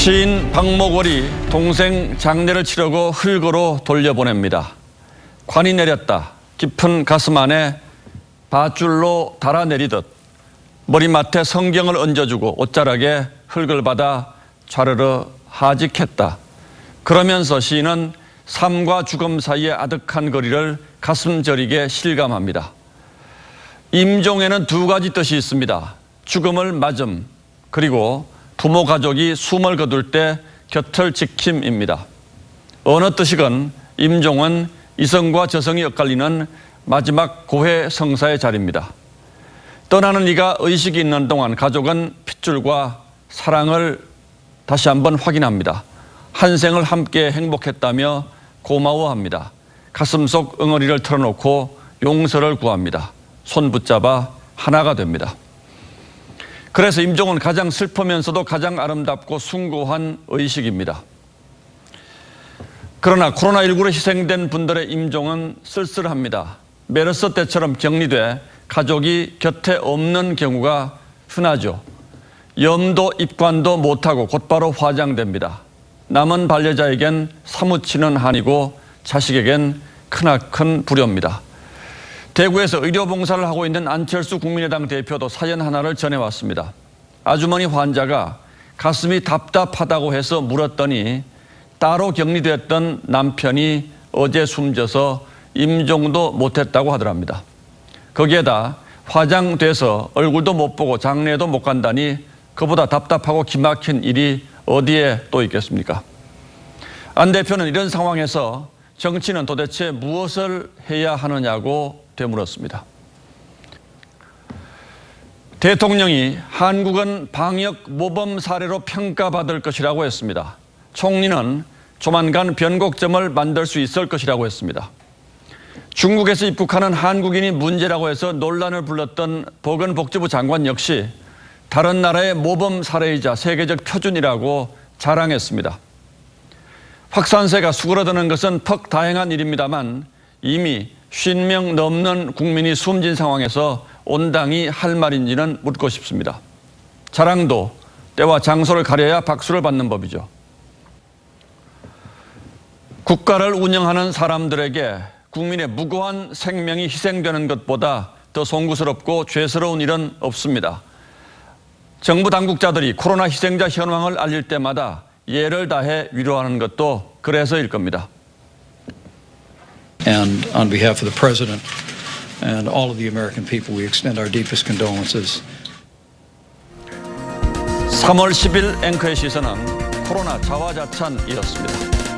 시인 박목월이 동생 장례를 치르고 흙으로 돌려보냅니다. 관이 내렸다. 깊은 가슴 안에 밧줄로 달아내리듯 머리맡에 성경을 얹어주고 옷자락에 흙을 받아 좌르르 하직했다. 그러면서 시인은 삶과 죽음 사이의 아득한 거리를 가슴 저리게 실감합니다. 임종에는 두 가지 뜻이 있습니다. 죽음을 맞음, 그리고 부모 가족이 숨을 거둘 때 곁을 지킴입니다. 어느 뜻이건 임종은 이성과 저성이 엇갈리는 마지막 고해 성사의 자리입니다. 떠나는 이가 의식이 있는 동안 가족은 핏줄과 사랑을 다시 한번 확인합니다. 한 생을 함께 행복했다며 고마워합니다. 가슴속 응어리를 털어놓고 용서를 구합니다. 손 붙잡아 하나가 됩니다. 그래서 임종은 가장 슬프면서도 가장 아름답고 숭고한 의식입니다. 그러나 코로나19로 희생된 분들의 임종은 쓸쓸합니다. 메르스 때처럼 격리돼 가족이 곁에 없는 경우가 흔하죠. 염도 입관도 못하고 곧바로 화장됩니다. 남은 반려자에겐 사무치는 한이고 자식에겐 크나큰 불효입니다. 대구에서 의료봉사를 하고 있는 안철수 국민의당 대표도 사연 하나를 전해왔습니다. 아주머니 환자가 가슴이 답답하다고 해서 물었더니 따로 격리됐던 남편이 어제 숨져서 임종도 못했다고 하더랍니다. 거기에다 화장돼서 얼굴도 못 보고 장례도 못 간다니 그보다 답답하고 기막힌 일이 어디에 또 있겠습니까? 안 대표는 이런 상황에서 정치는 도대체 무엇을 해야 하느냐고 되물었습니다. 대통령이 한국은 방역 모범 사례로 평가받을 것이라고 했습니다. 총리는 조만간 변곡점을 만들 수 있을 것이라고 했습니다. 중국에서 입국하는 한국인이 문제라고 해서 논란을 불렀던 보건복지부 장관 역시 다른 나라의 모범 사례이자 세계적 표준이라고 자랑했습니다. 확산세가 수그러드는 것은 퍽 다행한 일입니다만 이미 50명 넘는 국민이 숨진 상황에서 온당이 할 말인지는 묻고 싶습니다. 자랑도 때와 장소를 가려야 박수를 받는 법이죠. 국가를 운영하는 사람들에게 국민의 무고한 생명이 희생되는 것보다 더 송구스럽고 죄스러운 일은 없습니다. 정부 당국자들이 코로나 희생자 현황을 알릴 때마다 예를 다해 위로하는 것도 그래서일 겁니다. And on behalf of the President and all of the American people, we extend our deepest condolences. 3월 10일 앵커의 시선은 코로나 자화자찬이었습니다.